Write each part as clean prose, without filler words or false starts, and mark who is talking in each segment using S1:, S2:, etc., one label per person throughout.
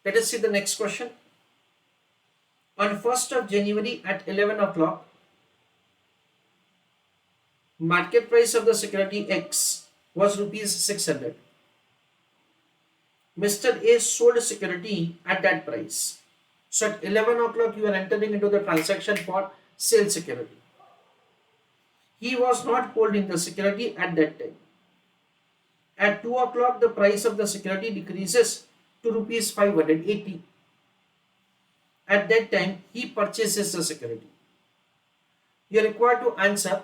S1: Let us see the next question. On 1st of January at 11 o'clock, market price of the security X was rupees 600. Mr. A sold security at that price. So at 11 o'clock, you are entering into the transaction for sale security. He was not holding the security at that time. At 2 o'clock, the price of the security decreases to rupees 580. At that time, he purchases the security. You are required to answer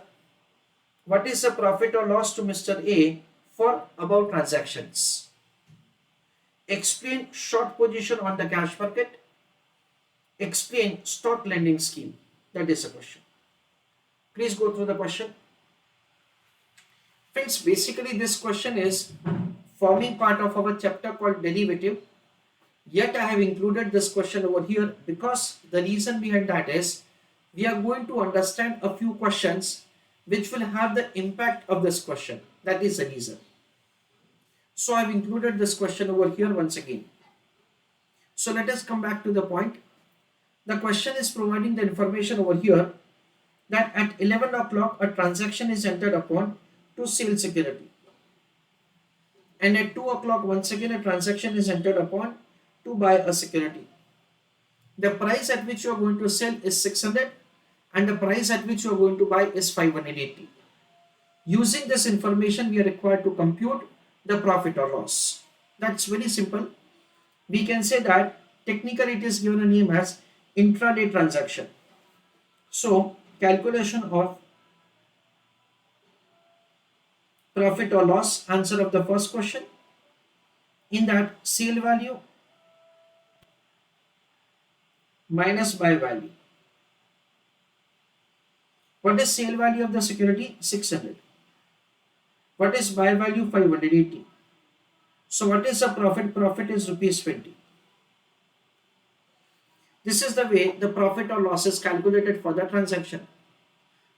S1: what is the profit or loss to Mr. A for above transactions. Explain short position on the cash market. Explain stock lending scheme. That is the question. Please go through the question. Friends, basically this question is forming part of our chapter called derivative. Yet I have included this question over here because the reason behind that is we are going to understand a few questions which will have the impact of this question. That is the reason. So I have included this question over here once again. So let us come back to the point. The question is providing the information over here that at 11 o'clock a transaction is entered upon to sell security. And at 2 o'clock once again a transaction is entered upon to buy a security. The price at which you are going to sell is 600 and the price at which you are going to buy is 580. Using this information, we are required to compute the profit or loss. That's very simple. We can say that technically it is given a name as intraday transaction. So calculation of profit or loss, answer of the first question. In that, sale value minus buy value. What is sale value of the security? 600. What is buy value? 580. So what is the profit? Profit is rupees 20. This is the way the profit or loss is calculated for the transaction.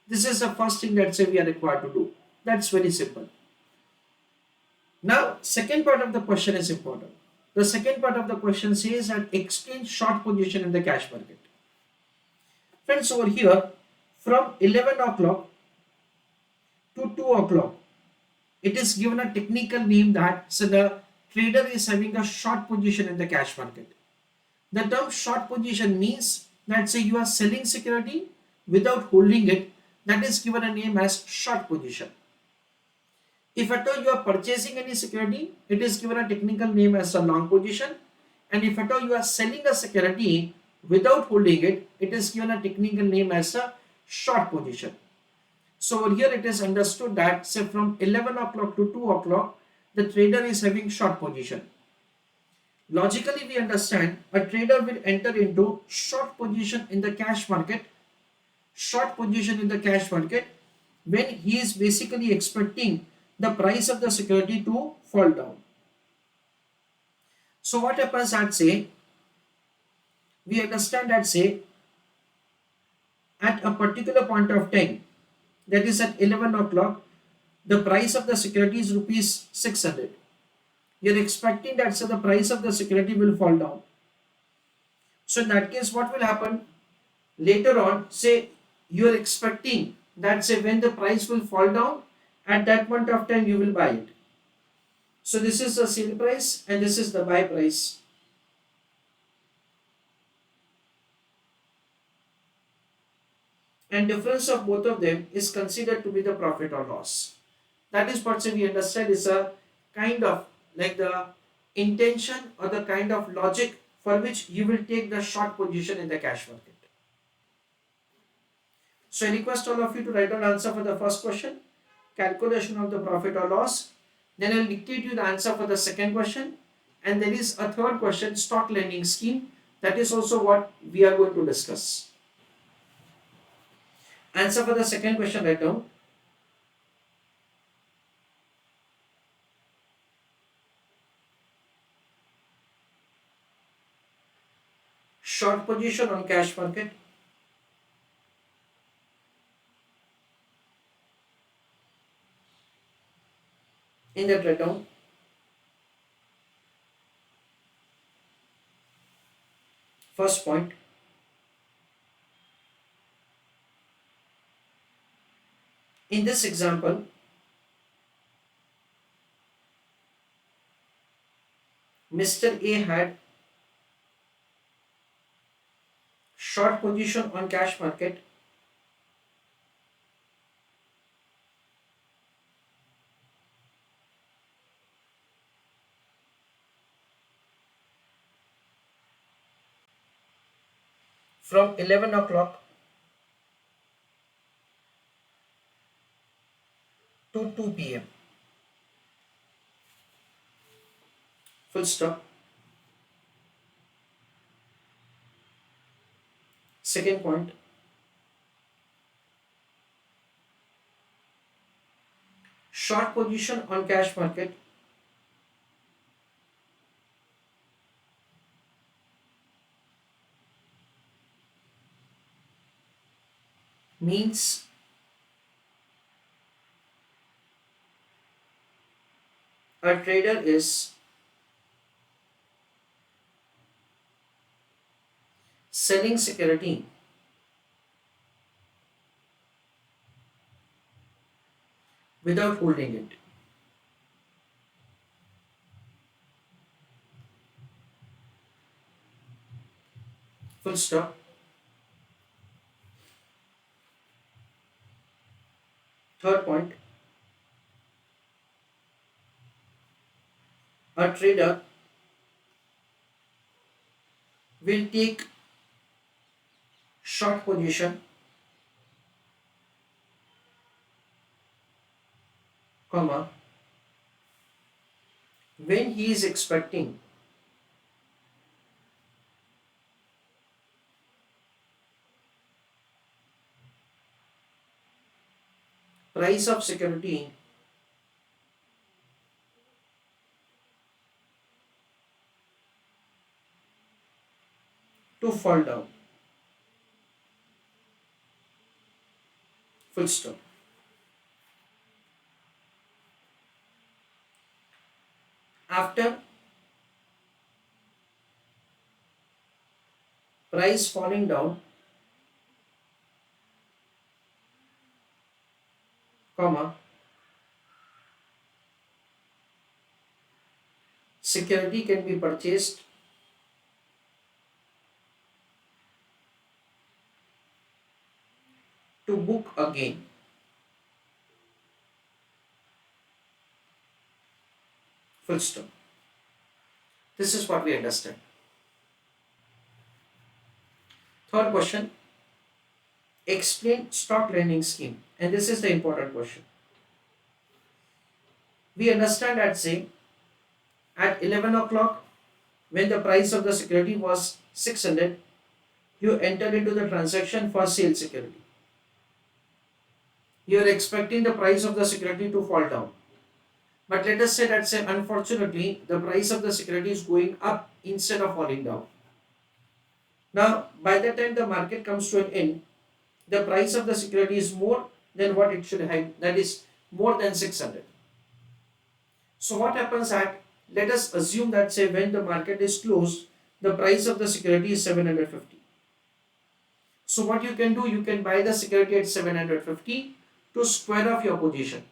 S1: This is the first thing that say we are required to do. That's very simple. Now, second part of the question is important. The second part of the question says that explain short position in the cash market. Friends, over here, from 11 o'clock to 2 o'clock, it is given a technical name that so the trader is having a short position in the cash market. The term short position means that say you are selling security without holding it, that is given a name as short position. If at all you are purchasing any security, it is given a technical name as a long position. And if at all you are selling a security without holding it, it is given a technical name as a short position. So over here it is understood that say from 11 o'clock to 2 o'clock, the trader is having short position. Logically we understand a trader will enter into short position in the cash market, short position in the cash market when he is basically expecting the price of the security to fall down. So what happens at say, we understand that say at a particular point of time, that is at 11 o'clock, the price of the security is rupees 600. You are expecting that so the price of the security will fall down. So in that case, what will happen? Later on, say you are expecting that say when the price will fall down, at that point of time you will buy it. So this is the sale price and this is the buy price. And difference of both of them is considered to be the profit or loss. That is what we understand is a kind of like the intention or the kind of logic for which you will take the short position in the cash market. So I request all of you to write down answer for the first question, calculation of the profit or loss. Then I will dictate you the answer for the second question. And there is a third question, stock lending scheme. That is also what we are going to discuss. Answer for the second question right now. Short position on cash market. In that write down. First point, in this example, Mr. A had short position on cash market from 11 o'clock to 2 p.m. Full stop. Second point, short position on cash market means a trader is selling security without holding it. Full stop. Third point, a trader will take short position, comma, when he is expecting price of security to fall down. Full stop. After price falling down, comma, security can be purchased to book a gain. Full stop. This is what we understand. Third question, explain stock lending scheme. And this is the important question. We understand that say at 11 o'clock when the price of the security was 600, you entered into the transaction for sale security. You are expecting the price of the security to fall down. But let us say that say unfortunately the price of the security is going up instead of falling down. Now by the time the market comes to an end, the price of the security is more than what it should have, that is more than 600. So what happens at, let us assume that say when the market is closed, the price of the security is 750. So what you can do, you can buy the security at 750 to square off your position.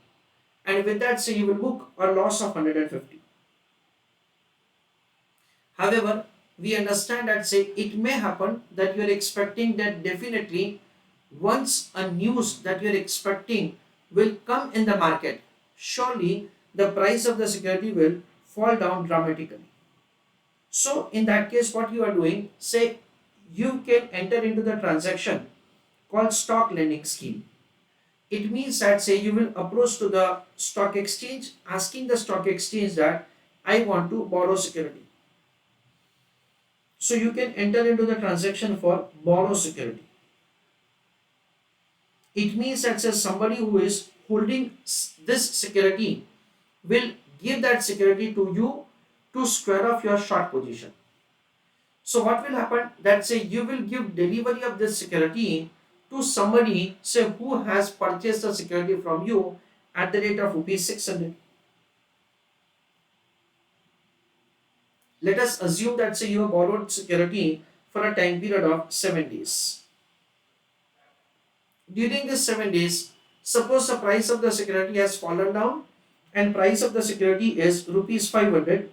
S1: And with that say you will book a loss of 150. However, we understand that say it may happen that you are expecting that definitely once a news that you are expecting will come in the market, surely the price of the security will fall down dramatically. So in that case what you are doing, say you can enter into the transaction called stock lending scheme. It means that say you will approach to the stock exchange asking the stock exchange that I want to borrow security. So you can enter into the transaction for borrow security. It means that says somebody who is holding this security will give that security to you to square off your short position. So what will happen, that say you will give delivery of this security to somebody say who has purchased the security from you at the rate of rupees 600. Let us assume that say you have borrowed security for a time period of 7 days. During this 7 days, suppose the price of the security has fallen down and price of the security is rupees 500,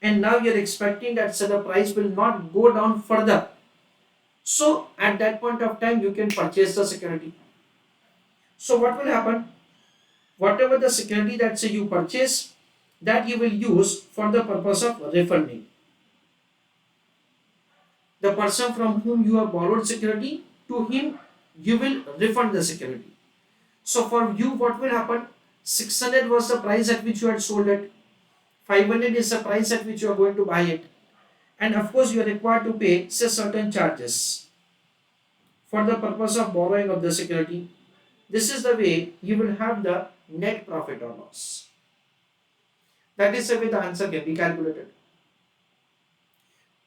S1: and now you're expecting that so the price will not go down further. So at that point of time you can purchase the security. So what will happen? Whatever the security that say you purchase, that you will use for the purpose of refunding. The person from whom you have borrowed security, to him you will refund the security. So for you what will happen? 600 was the price at which you had sold it. 500 is the price at which you are going to buy it. And of course you are required to pay say certain charges for the purpose of borrowing of the security. This is the way you will have the net profit or loss. That is the way the answer can be calculated.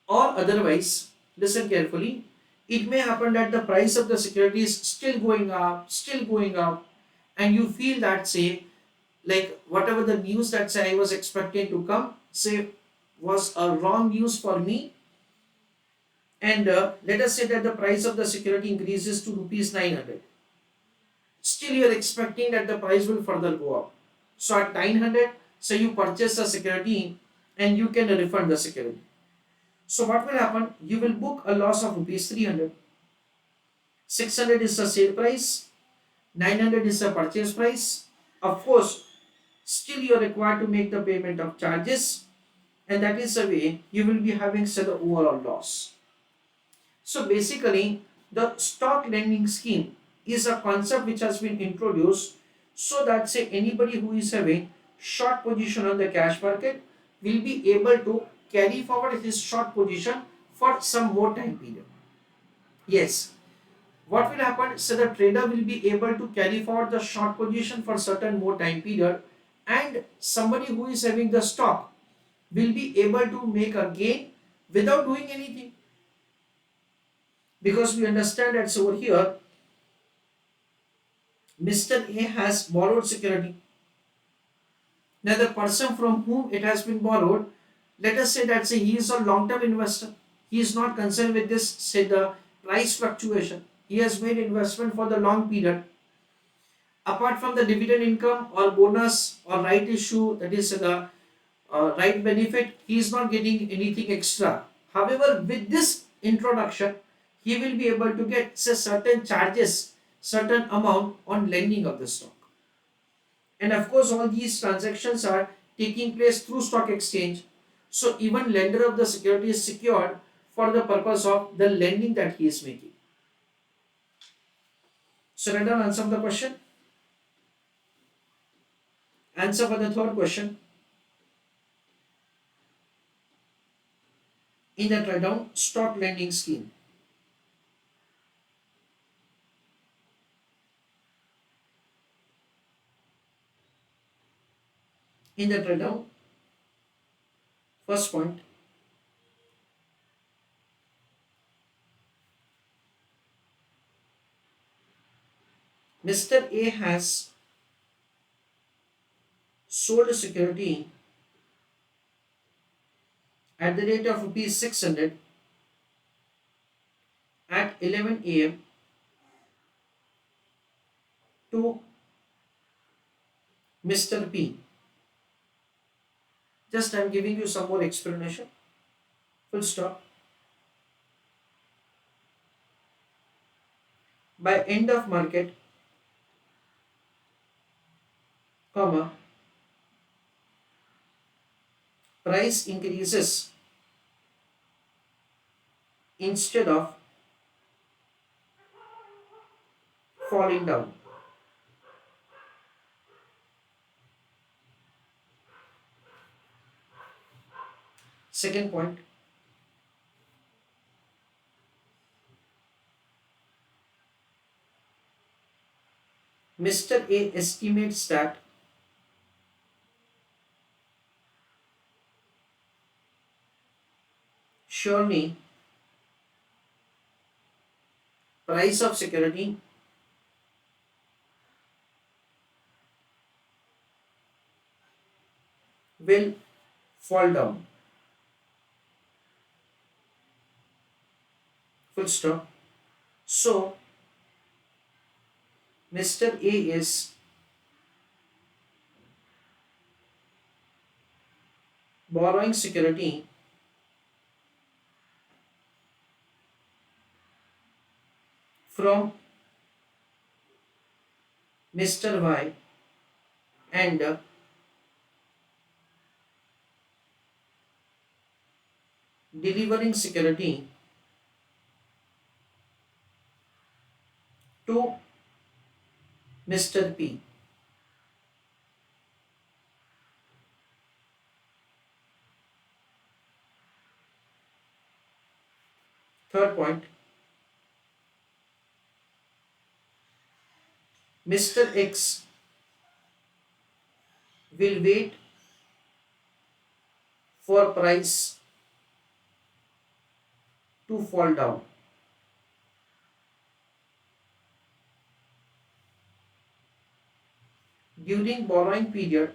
S1: Or otherwise, listen carefully, it may happen that the price of the security is still going up, and you feel that say, like whatever the news that say I was expecting to come, say was a wrong news for me, and let us say that the price of the security increases to rupees 900. Still you are expecting that the price will further go up. So at 900, say you purchase the security and you can refund the security. So what will happen? You will book a loss of rupees 300. 600 is the sale price, 900 is the purchase price. Of course, still you are required to make the payment of charges, and that is the way you will be having say the overall loss. So basically, the stock lending scheme is a concept which has been introduced so that say anybody who is having short position on the cash market will be able to carry forward his short position for some more time period. Yes, what will happen? So the trader will be able to carry forward the short position for certain more time period, and somebody who is having the stock will be able to make a gain without doing anything, because we understand that over here Mr. A has borrowed security. Now the person from whom it has been borrowed, let us say that say he is a long-term investor. He is not concerned with this say the price fluctuation. He has made investment for the long period. Apart from the dividend income or bonus or right issue, that is the right benefit, he is not getting anything extra. However, with this introduction, he will be able to get say certain charges, certain amount on lending of the stock. And of course, all these transactions are taking place through stock exchange. So even lender of the security is secured for the purpose of the lending that he is making. So let us answer the question. Answer for the third question. In the write down stock lending scheme. In the write down, first point, Mr. A has sold a security at the rate of rupees 600 at 11 a.m. to Mr. P. Just I am giving you some more explanation. Full stop. By end of market, comma, price increases instead of falling down. Second point, Mr. A estimates that surely price of security will fall down. full stop. So Mr. A is borrowing security from Mr. Y and delivering security to Mr. P. Third point, Mr. X will wait for price to fall down. During borrowing period,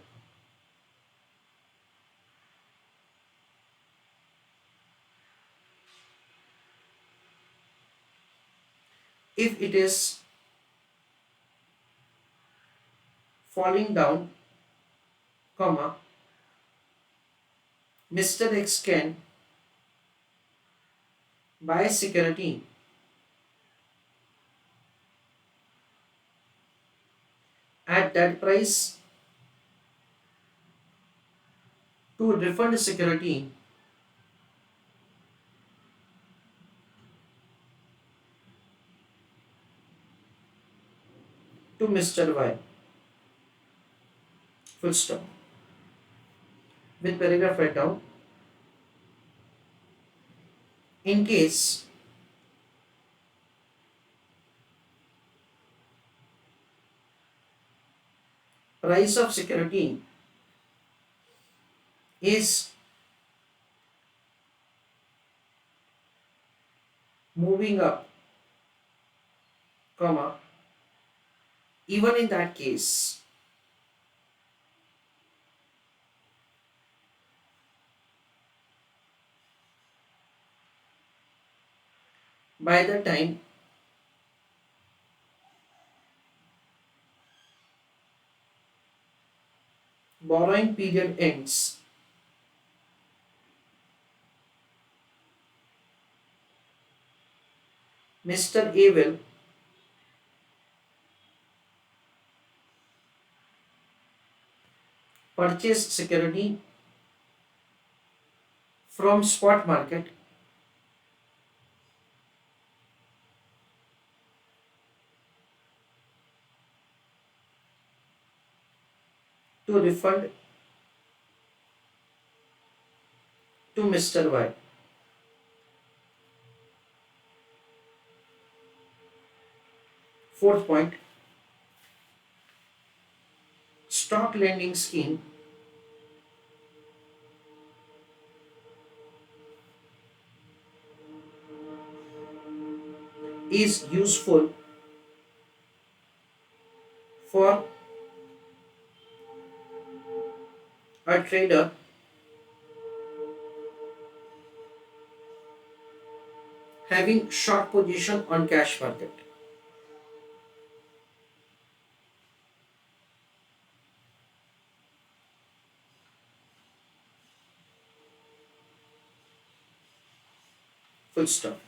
S1: if it is falling down, comma, Mr. X can buy security at that price to refund security to Mr. Y. Full stop. With paragraph right down. In case price of security is moving up, comma, even in that case, by the time borrowing period ends, Mr. A will purchase security from spot market to refund to Mr. Y. Fourth point, stock lending scheme is useful for a trader having short position on cash market. Full stop.